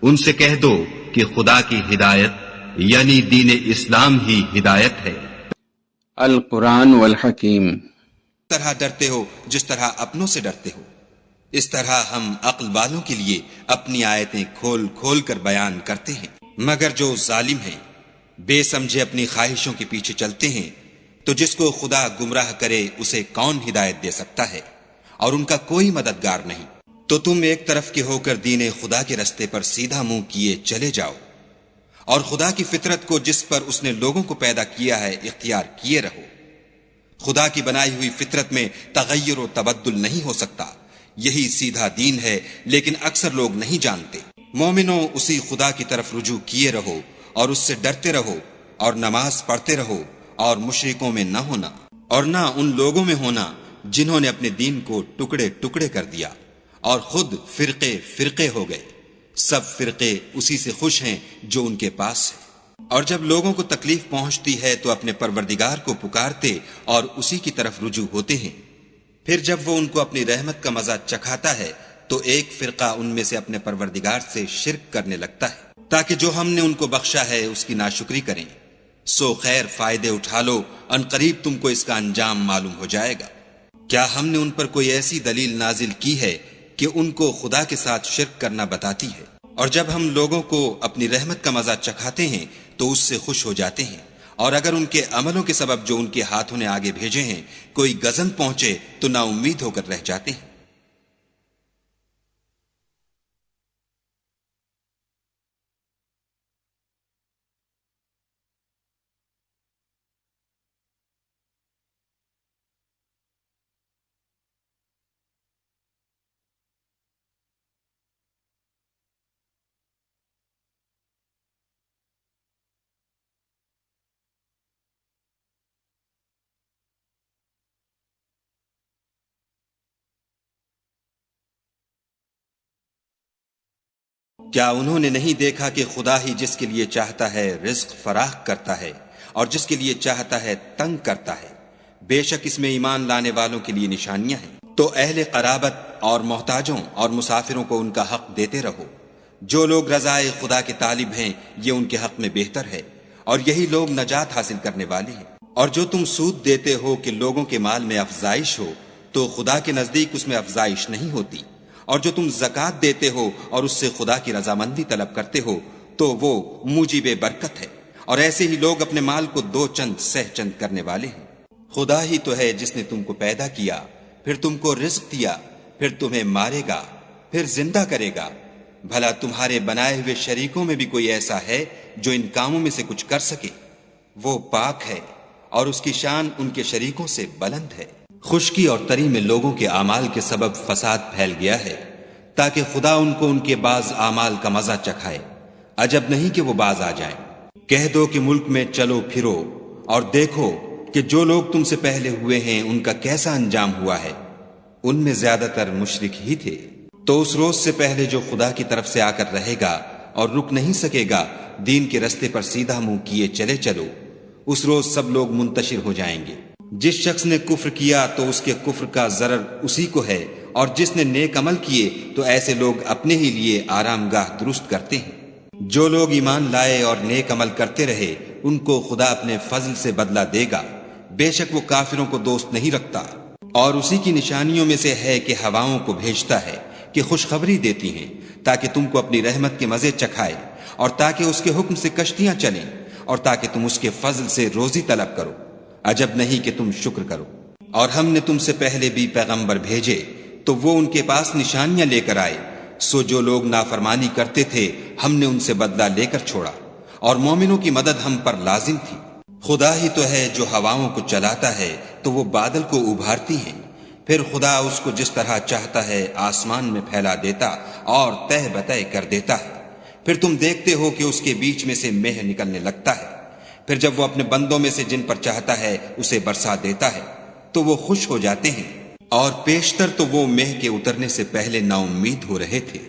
ان سے کہہ دو کہ خدا کی ہدایت یعنی دین اسلام ہی ہدایت ہے۔ القرآن والحکیم۔ طرح ڈرتے ہو جس طرح اپنوں سے ڈرتے ہو، اس طرح ہم عقل والوں کے لیے اپنی آیتیں کھول کھول کر بیان کرتے ہیں۔ مگر جو ظالم ہیں، بے سمجھے اپنی خواہشوں کے پیچھے چلتے ہیں، تو جس کو خدا گمراہ کرے اسے کون ہدایت دے سکتا ہے، اور ان کا کوئی مددگار نہیں۔ تو تم ایک طرف کے ہو کر دین خدا کے رستے پر سیدھا منہ کیے چلے جاؤ، اور خدا کی فطرت کو جس پر اس نے لوگوں کو پیدا کیا ہے اختیار کیے رہو۔ خدا کی بنائی ہوئی فطرت میں تغیر و تبدل نہیں ہو سکتا، یہی سیدھا دین ہے، لیکن اکثر لوگ نہیں جانتے۔ مومنوں، اسی خدا کی طرف رجوع کیے رہو اور اس سے ڈرتے رہو، اور نماز پڑھتے رہو، اور مشرکوں میں نہ ہونا، اور نہ ان لوگوں میں ہونا جنہوں نے اپنے دین کو ٹکڑے ٹکڑے کر دیا اور خود فرقے فرقے ہو گئے۔ سب فرقے اسی سے خوش ہیں جو ان کے پاس ہے، اور جب لوگوں کو تکلیف پہنچتی ہے تو اپنے پروردگار کو پکارتے اور اسی کی طرف رجوع ہوتے ہیں۔ پھر جب وہ ان کو اپنی رحمت کا مزہ چکھاتا ہے تو ایک فرقہ ان میں سے اپنے پروردگار سے شرک کرنے لگتا ہے، تاکہ جو ہم نے ان کو بخشا ہے اس کی ناشکری کریں۔ سو خیر فائدے اٹھا لو، ان قریب تم کو اس کا انجام معلوم ہو جائے گا۔ کیا ہم نے ان پر کوئی ایسی دلیل نازل کی ہے کہ ان کو خدا کے ساتھ شرک کرنا بتاتی ہے؟ اور جب ہم لوگوں کو اپنی رحمت کا مزہ چکھاتے ہیں تو اس سے خوش ہو جاتے ہیں، اور اگر ان کے عملوں کے سبب جو ان کے ہاتھوں نے آگے بھیجے ہیں کوئی گزن پہنچے تو نا امید ہو کر رہ جاتے ہیں۔ کیا انہوں نے نہیں دیکھا کہ خدا ہی جس کے لیے چاہتا ہے رزق فراخ کرتا ہے اور جس کے لیے چاہتا ہے تنگ کرتا ہے؟ بے شک اس میں ایمان لانے والوں کے لیے نشانیاں ہیں۔ تو اہل قرابت اور محتاجوں اور مسافروں کو ان کا حق دیتے رہو۔ جو لوگ رضائے خدا کے طالب ہیں یہ ان کے حق میں بہتر ہے، اور یہی لوگ نجات حاصل کرنے والے ہیں۔ اور جو تم سود دیتے ہو کہ لوگوں کے مال میں افزائش ہو، تو خدا کے نزدیک اس میں افزائش نہیں ہوتی۔ اور جو تم زکوٰۃ دیتے ہو اور اس سے خدا کی رضامندی طلب کرتے ہو تو وہ موجب برکت ہے، اور ایسے ہی لوگ اپنے مال کو دو چند سہ چند کرنے والے ہیں۔ خدا ہی تو ہے جس نے تم کو پیدا کیا، پھر تم کو رزق دیا، پھر تمہیں مارے گا، پھر زندہ کرے گا۔ بھلا تمہارے بنائے ہوئے شریکوں میں بھی کوئی ایسا ہے جو ان کاموں میں سے کچھ کر سکے؟ وہ پاک ہے اور اس کی شان ان کے شریکوں سے بلند ہے۔ خشکی اور تری میں لوگوں کے اعمال کے سبب فساد پھیل گیا ہے، تاکہ خدا ان کو ان کے بعض اعمال کا مزہ چکھائے۔ عجب نہیں کہ وہ باز آ جائیں۔ کہہ دو کہ ملک میں چلو پھرو اور دیکھو کہ جو لوگ تم سے پہلے ہوئے ہیں ان کا کیسا انجام ہوا ہے، ان میں زیادہ تر مشرک ہی تھے۔ تو اس روز سے پہلے جو خدا کی طرف سے آ کر رہے گا اور رک نہیں سکے گا، دین کے رستے پر سیدھا منہ کیے چلے چلو، اس روز سب لوگ منتشر ہو جائیں گے۔ جس شخص نے کفر کیا تو اس کے کفر کا ضرر اسی کو ہے، اور جس نے نیک عمل کیے تو ایسے لوگ اپنے ہی لیے آرام گاہ درست کرتے ہیں۔ جو لوگ ایمان لائے اور نیک عمل کرتے رہے ان کو خدا اپنے فضل سے بدلہ دے گا، بے شک وہ کافروں کو دوست نہیں رکھتا۔ اور اسی کی نشانیوں میں سے ہے کہ ہواؤں کو بھیجتا ہے کہ خوشخبری دیتی ہیں تاکہ تم کو اپنی رحمت کے مزے چکھائے، اور تاکہ اس کے حکم سے کشتیاں چلیں، اور تاکہ تم اس کے فضل سے روزی طلب کرو۔ عجب نہیں کہ تم شکر کرو۔ اور ہم نے تم سے پہلے بھی پیغمبر بھیجے تو وہ ان کے پاس نشانیاں لے کر آئے، سو جو لوگ نافرمانی کرتے تھے ہم نے ان سے بدلہ لے کر چھوڑا، اور مومنوں کی مدد ہم پر لازم تھی۔ خدا ہی تو ہے جو ہواؤں کو چلاتا ہے تو وہ بادل کو ابھارتی ہیں، پھر خدا اس کو جس طرح چاہتا ہے آسمان میں پھیلا دیتا اور تہ بتہ کر دیتا ہے۔ پھر تم دیکھتے ہو کہ اس کے بیچ میں سے مہ نکلنے لگتا ہے، پھر جب وہ اپنے بندوں میں سے جن پر چاہتا ہے اسے برسا دیتا ہے تو وہ خوش ہو جاتے ہیں، اور پیشتر تو وہ مہ کے اترنے سے پہلے نا امید ہو رہے تھے۔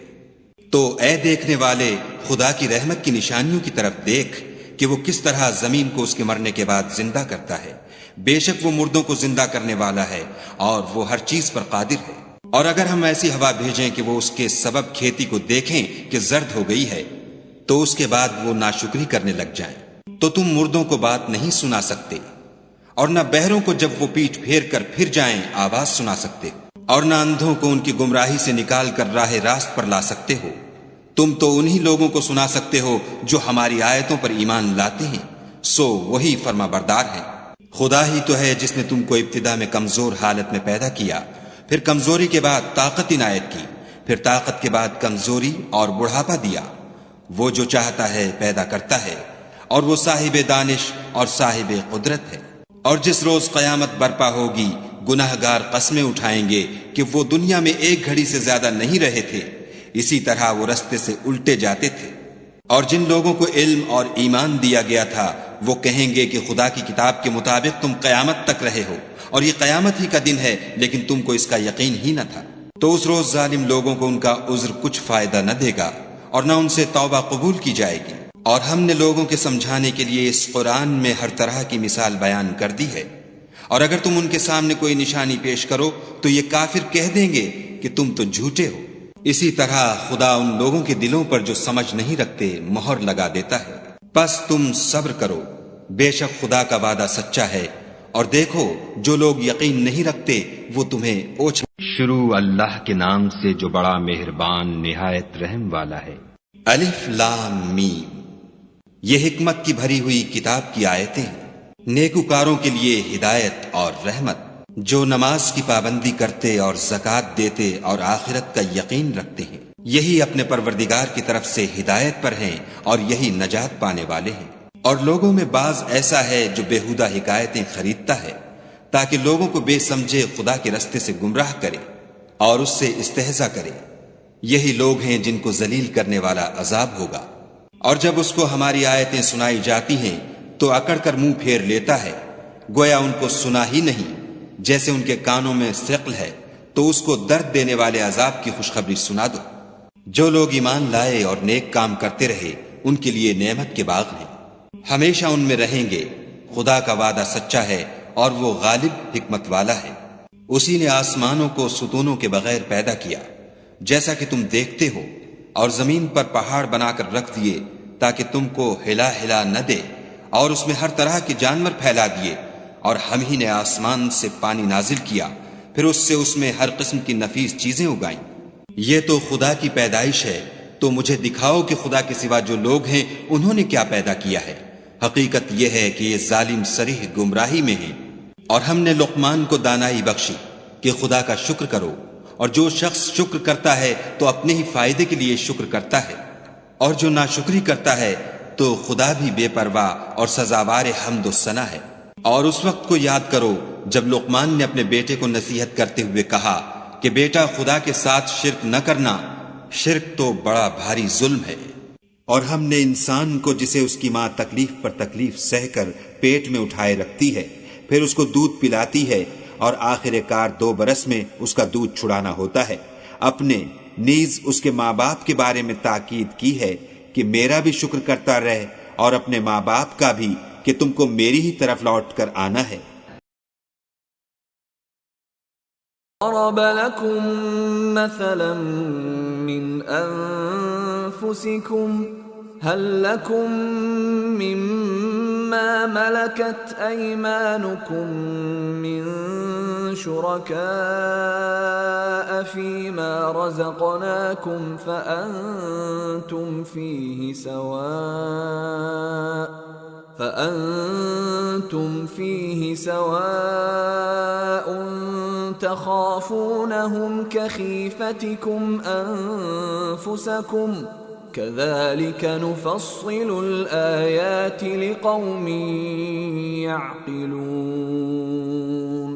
تو اے دیکھنے والے، خدا کی رحمت کی نشانیوں کی طرف دیکھ کہ وہ کس طرح زمین کو اس کے مرنے کے بعد زندہ کرتا ہے۔ بے شک وہ مردوں کو زندہ کرنے والا ہے اور وہ ہر چیز پر قادر ہے۔ اور اگر ہم ایسی ہوا بھیجیں کہ وہ اس کے سبب کھیتی کو دیکھیں کہ زرد ہو گئی ہے تو اس کے بعد وہ ناشکری کرنے لگ جائیں، تو تم مردوں کو بات نہیں سنا سکتے، اور نہ بہروں کو جب وہ پیٹھ پھیر کر پھر جائیں آواز سنا سکتے، اور نہ اندھوں کو ان کی گمراہی سے نکال کر راہ راست پر لا سکتے ہو۔ تم تو انہی لوگوں کو سنا سکتے ہو جو ہماری آیتوں پر ایمان لاتے ہیں، سو وہی فرما بردار ہیں۔ خدا ہی تو ہے جس نے تم کو ابتدا میں کمزور حالت میں پیدا کیا، پھر کمزوری کے بعد طاقت عنایت کی، پھر طاقت کے بعد کمزوری اور بڑھاپا دیا۔ وہ جو چاہتا ہے پیدا کرتا ہے، اور وہ صاحب دانش اور صاحب قدرت ہے۔ اور جس روز قیامت برپا ہوگی گناہ گار قسمیں اٹھائیں گے کہ وہ دنیا میں ایک گھڑی سے زیادہ نہیں رہے تھے، اسی طرح وہ رستے سے الٹے جاتے تھے۔ اور جن لوگوں کو علم اور ایمان دیا گیا تھا وہ کہیں گے کہ خدا کی کتاب کے مطابق تم قیامت تک رہے ہو، اور یہ قیامت ہی کا دن ہے لیکن تم کو اس کا یقین ہی نہ تھا۔ تو اس روز ظالم لوگوں کو ان کا عذر کچھ فائدہ نہ دے گا، اور نہ ان سے توبہ قبول کی جائے گی۔ اور ہم نے لوگوں کے سمجھانے کے لیے اس قرآن میں ہر طرح کی مثال بیان کر دی ہے، اور اگر تم ان کے سامنے کوئی نشانی پیش کرو تو یہ کافر کہہ دیں گے کہ تم تو جھوٹے ہو۔ اسی طرح خدا ان لوگوں کے دلوں پر جو سمجھ نہیں رکھتے مہر لگا دیتا ہے۔ پس تم صبر کرو، بے شک خدا کا وعدہ سچا ہے، اور دیکھو جو لوگ یقین نہیں رکھتے وہ تمہیں اوچھ۔ شروع اللہ کے نام سے جو بڑا مہربان نہایت رحم والا ہے۔ الف لام میم، یہ حکمت کی بھری ہوئی کتاب کی آیتیں ہیں، نیکوکاروں کے لیے ہدایت اور رحمت، جو نماز کی پابندی کرتے اور زکوٰۃ دیتے اور آخرت کا یقین رکھتے ہیں، یہی اپنے پروردگار کی طرف سے ہدایت پر ہیں اور یہی نجات پانے والے ہیں۔ اور لوگوں میں بعض ایسا ہے جو بےہودہ حکایتیں خریدتا ہے تاکہ لوگوں کو بے سمجھے خدا کے رستے سے گمراہ کرے اور اس سے استہزاء کرے۔ یہی لوگ ہیں جن کو ذلیل کرنے والا عذاب ہوگا۔ اور جب اس کو ہماری آیتیں سنائی جاتی ہیں تو اکڑ کر منہ پھیر لیتا ہے، گویا ان کو سنا ہی نہیں، جیسے ان کے کانوں میں ثقل ہے، تو اس کو درد دینے والے عذاب کی خوشخبری سنا دو۔ جو لوگ ایمان لائے اور نیک کام کرتے رہے ان کے لیے نعمت کے باغ ہیں، ہمیشہ ان میں رہیں گے۔ خدا کا وعدہ سچا ہے اور وہ غالب حکمت والا ہے۔ اسی نے آسمانوں کو ستونوں کے بغیر پیدا کیا جیسا کہ تم دیکھتے ہو، اور زمین پر پہاڑ بنا کر رکھ دیے تاکہ تم کو ہلا ہلا نہ دے، اور اس میں ہر طرح کے جانور پھیلا دیے۔ اور ہم ہی نے آسمان سے پانی نازل کیا، پھر اس میں ہر قسم کی نفیس چیزیں اگائیں۔ یہ تو خدا کی پیدائش ہے، تو مجھے دکھاؤ کہ خدا کے سوا جو لوگ ہیں انہوں نے کیا پیدا کیا ہے۔ حقیقت یہ ہے کہ یہ ظالم صریح گمراہی میں ہیں۔ اور ہم نے لقمان کو دانائی بخشی کہ خدا کا شکر کرو، اور جو شخص شکر کرتا ہے تو اپنے ہی فائدے کے لیے شکر کرتا ہے، اور جو ناشکری کرتا ہے تو خدا بھی بے پرواہ اور سزاوار حمد و ثنا ہے۔ اور اس وقت کو یاد کرو جب لقمان نے اپنے بیٹے کو نصیحت کرتے ہوئے کہا کہ بیٹا خدا کے ساتھ شرک نہ کرنا، شرک تو بڑا بھاری ظلم ہے۔ اور ہم نے انسان کو جسے اس کی ماں تکلیف پر تکلیف سہ کر پیٹ میں اٹھائے رکھتی ہے، پھر اس کو دودھ پلاتی ہے، اور آخر کار 2 برس میں اس کا دودھ چھڑانا ہوتا ہے، اپنے نیز اس کے ماں باپ کے بارے میں تاکید کی ہے کہ میرا بھی شکر کرتا رہ، اور اپنے ماں باپ کا بھی کہ تم کو میری ہی طرف لوٹ کر آنا ہے۔ ضرب لكم مثلا من أنفسكم هل لكم مما ملكت أيمانكم من شركاء فيما رزقناكم فأنتم فيه سواء تخافونهم كخيفتكم أنفسكم كذلك نفصل الآيات لقوم يعقلون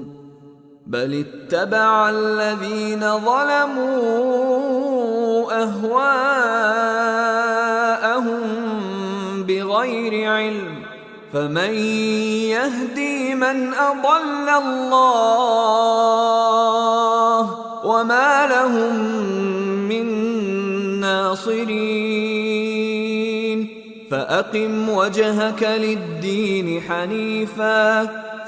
بل اتبع الذين ظلموا أهواءهم بغير علم فمن يهدي من أضل الله وما لهم من ناصرين فأقم وجهك للدين حنيفا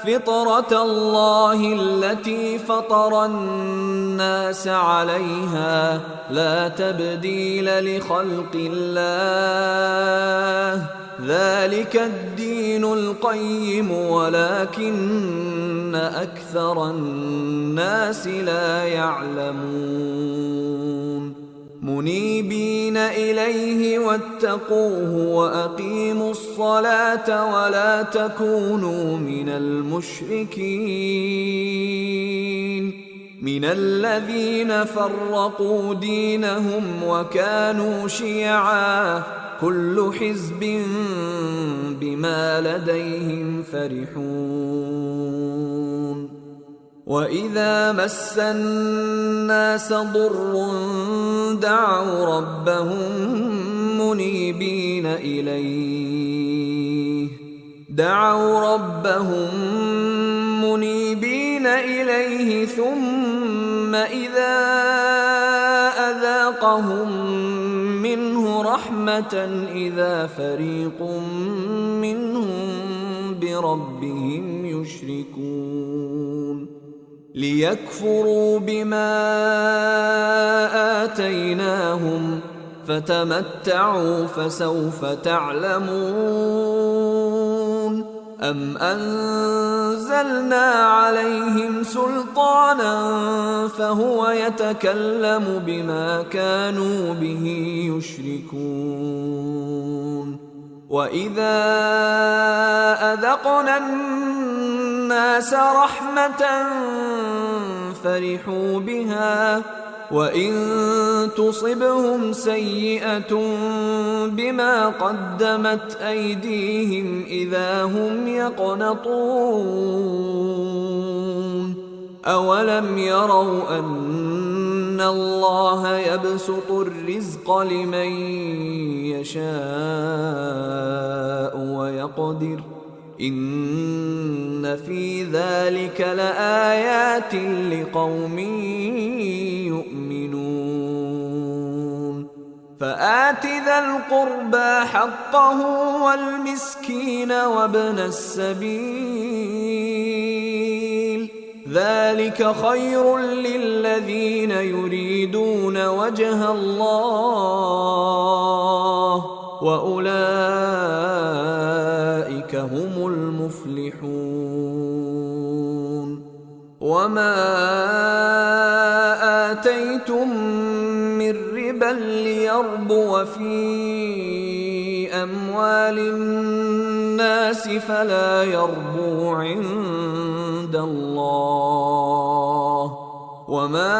فطرة الله التي فطر الناس عليها لا تبديل لخلق الله ذلك الدين القيم ولكن أكثر الناس لا يعلمون منيبين إليه واتقوه وأقيموا الصلاة ولا تكونوا من المشركين من الذين فرقوا دينهم وكانوا شيعا كل حزب بما لديهم فرحون وإذا مس الناس ضر دعوا ربهم منيبين إليه ثم إذا أذاقهم منه رحمة إذا فريق منهم بربهم يشركون ليكفروا بما آتيناهم فتمتعوا فسوف تعلمون أم أنزلنا عليهم سلطانا فهو يتكلم بما كانوا به يشركون وإذا أذقنا الناس رحمة فرحوا بها وإن تصبهم سيئة بما قدمت أيديهم إذا هم يقنطون أولم يروا أن الله يبسط الرزق لمن يشاء ويقدر إن في ذلك لآيات لقوم يؤمنون فآت ذا القربى حقه والمسكين وابن السبيل ذلك خير للذين يريدون وجه الله وأولئك هم المفلحون وما آتيتم من ربا ليربو في أموال الناس فلا يربو عند الله وما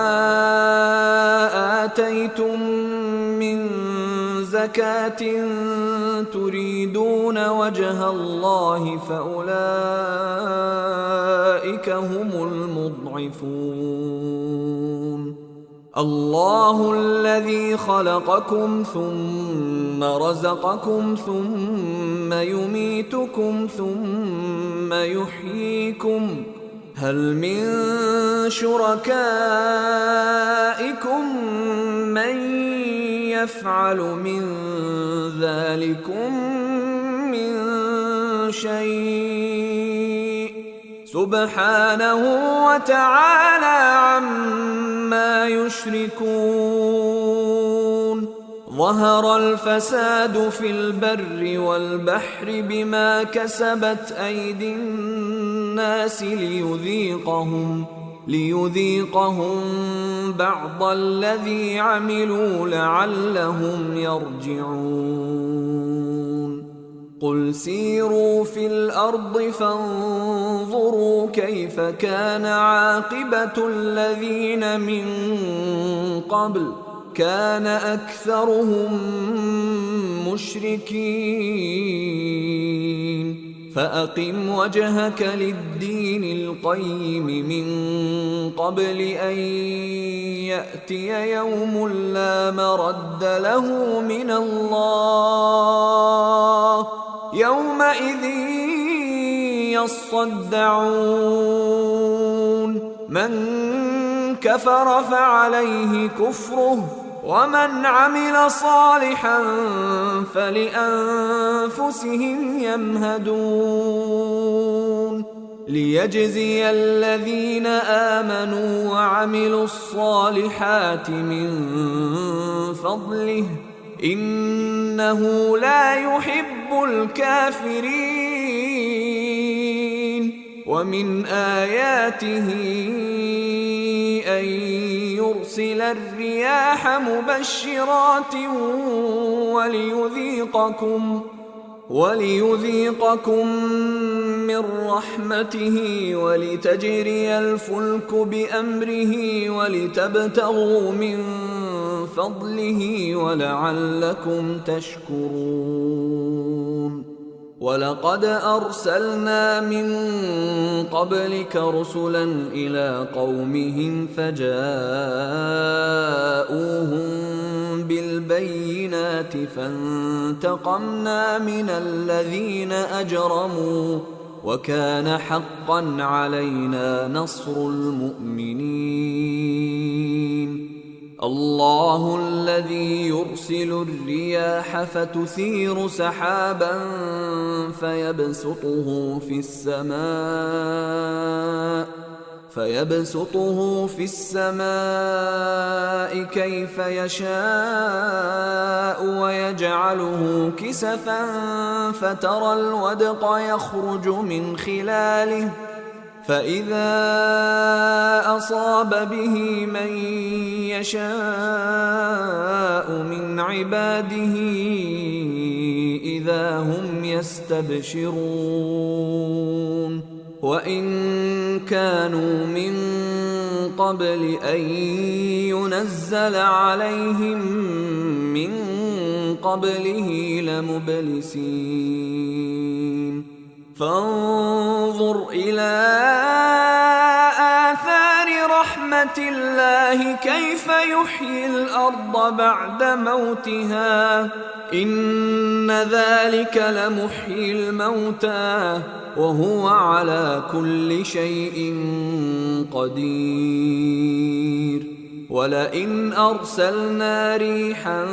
آتيتم من زكاة تريدون وجه الله فأولئك هم المضعفون الله الذي خلقكم ثم رزقكم ثم يميتكم ثم يحييكم هل من شركائكم من يفعل من ذلكم من شيء سبحانه وتعالى عما يشركون ظهر الفساد في البر والبحر بما كسبت أيدي الناس ليذيقهم بعض الذي عملوا لعلهم يرجعون قل سيروا في الأرض فانظروا كيف كان عاقبة الذين من قبل كان أكثرهم مشركين فأقم وجهك للدين القيم من قبل أن يأتي يوم لا مرد له من الله يومئذ يصدعون من كفر فعليه كفره ومن عمل صالحا فلأنفسهم يمهدون ليجزي الذين آمنوا وعملوا الصالحات من فضله إنه لا يحب الكافرين. ومن آياته أن يرسل الرياح مبشرات وليذيقكم من رحمته ولتجري الفلك بأمره ولتبتغوا من فضله ولعلكم تشكرون. ولقد أرسلنا من قبلك رسلا إلى قومهم فجاءوهم بالبينات فانتقمنا من الذين أجرموا وكان حقا علينا نصر المؤمنين. الله الذي يرسل الرياح فتثير سحابا فيبسطه في السماء كيف يشاء ويجعله كسفا فترى الودق يخرج من خلاله فإذا أصاب به من يشاء من عباده إذا هم يستبشرون. وإن كانوا من قبل أن ينزل عليهم من قبله لمبلسين. فانظر إلى آثار رحمة الله كيف يحيي الأرض بعد موتها إن ذلك لمحيي الموتى وهو على كل شيء قدير. ولئن أرسلنا ريحا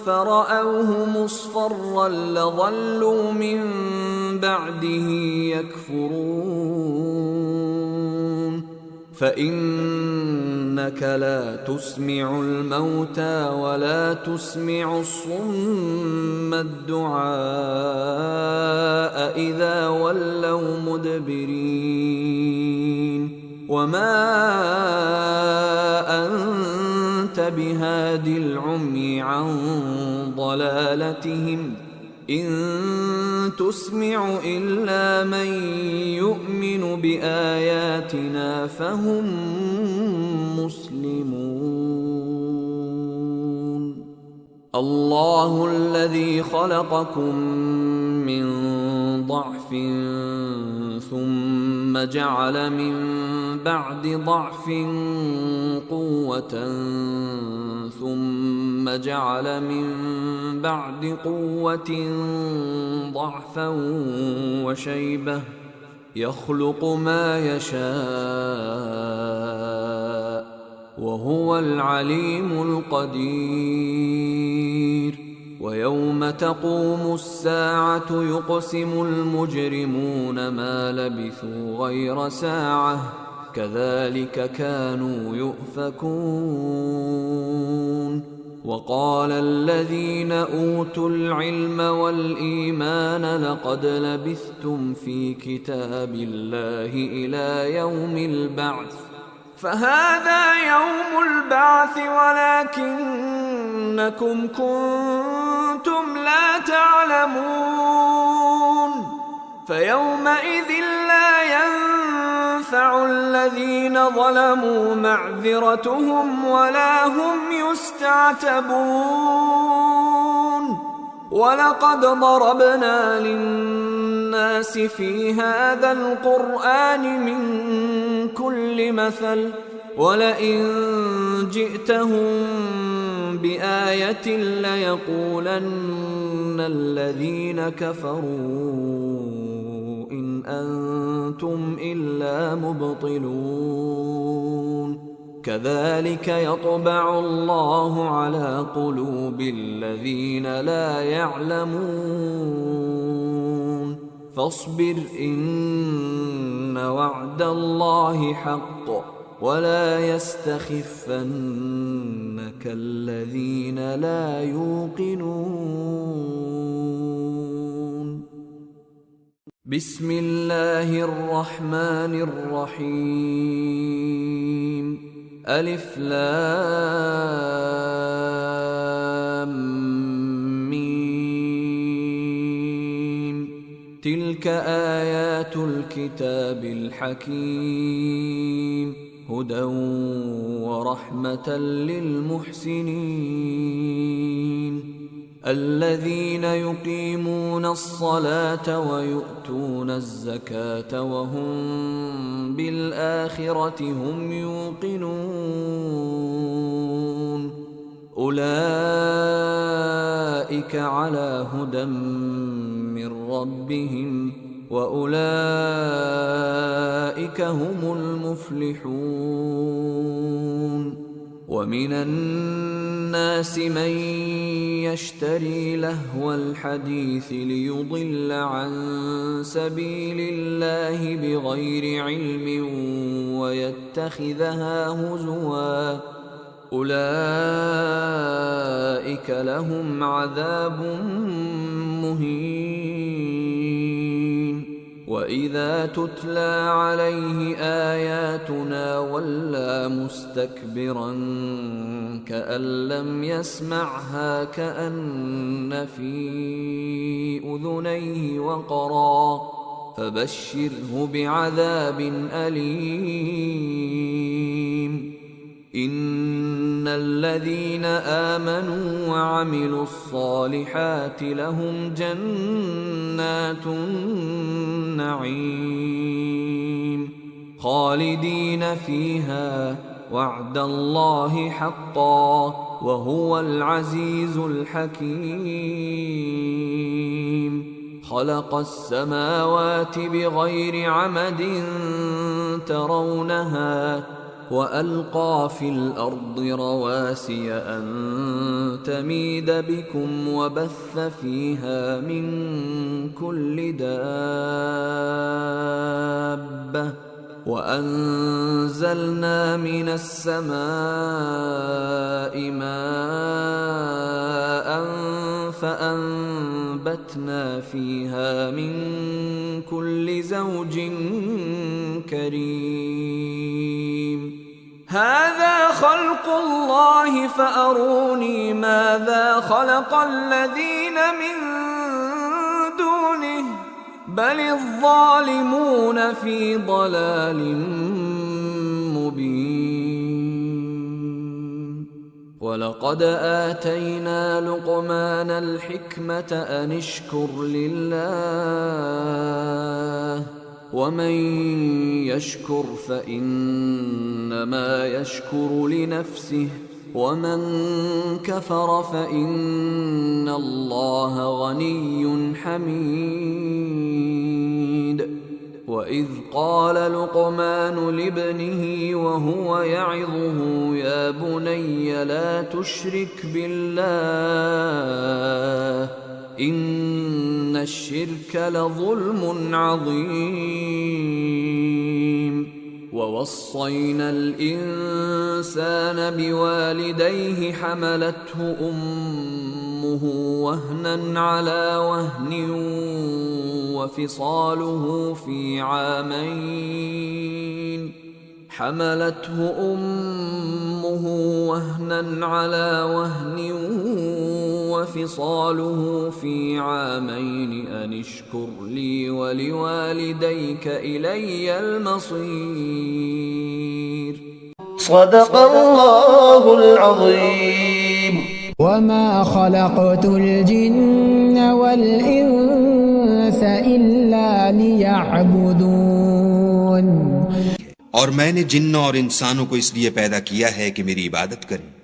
فرأوه مصفرا لظلوا من بعده يكفرون. فإنك لا تسمع الموتى ولا تسمع الصم الدعاء إذا ولوا مدبرين. وما أنت بهاد العمي عن ضلالتهم إن تسمع إلا من يؤمن بآياتنا فهم مسلمون. الله الذي خلقكم من ضعف ثم جعل من بعد ضعف قوة ثم جعل من بعد قوة ضعفا وشيبة يخلق ما يشاء وهو العليم القدير. ويوم تقوم الساعة يقسم المجرمون ما لبثوا غير ساعة كذلك كانوا يؤفكون. وقال الذين أوتوا العلم والإيمان لقد لبثتم في كتاب الله إلى يوم البعث فهذا يوم البعث ولكنكم كنتم لا تعلمون. فيومئذ لا ينفع الذين ظلموا معذرتهم ولا هم يستعتبون. ولقد ضربنا للناس في هذا القرآن من كل مثل ولئن جئتهم بآية ليقولن الذين كفروا إن أنتم إلا مبطلون. كذلك يطبع الله على قلوب الذين لا يعلمون فاصبر إن وعد الله حق ولا يستخفنك الذين لا يوقنون. بسم الله الرحمن الرحيم. ألف لام ميم. تلك آيات الكتاب الحكيم هدى ورحمة للمحسنين الذين يقيمون الصلاة ويؤتون الزكاة وهم بالآخرة هم يوقنون أولئك على هدى من ربهم وأولئك هم المفلحون. ومن الناس من يشتري لهو الحديث ليضل عن سبيل الله بغير علم ويتخذها هزوا أولئك لهم عذاب مهين. وإذا تتلى عليه آياتنا ولى مستكبرا كأن لم يسمعها كأن في أذنيه وقرا فبشره بعذاب أليم. إن الذين آمنوا وعملوا الصالحات لهم جنات النعيم خالدين فيها وعد الله حقا وهو العزيز الحكيم. خلق السماوات بغير عمد ترونها وألقى في الأرض رواسي أن تميد بكم وبث فيها من كل دابة وأنزلنا من السماء ماء فأنبتنا فيها من كل زوج كريم. هذا خلق الله فأروني ماذا خلق الذين من دونه بل الظالمون في ضلال مبين. ولقد آتينا لقمان الحكمة أن اشكر لله ومن يشكر فإنما يشكر لنفسه ومن كفر فإن الله غني حميد. وإذ قال لقمان لابنه وهو يعظه يا بني لا تشرك بالله إن الشرك لظلم عظيم. ووصينا الإنسان بوالديه حملته أمه وهنا على وهن وفصاله في عامين وفصاله في عامين أن اشكر لي ولوالديك إلي المصير. صدق الله العظيم. وما خلقت الجن والإنس إلا ليعبدون. और मैंने जिन्न और इंसानों को इसलिए पैदा किया है कि मेरी इबादत करें।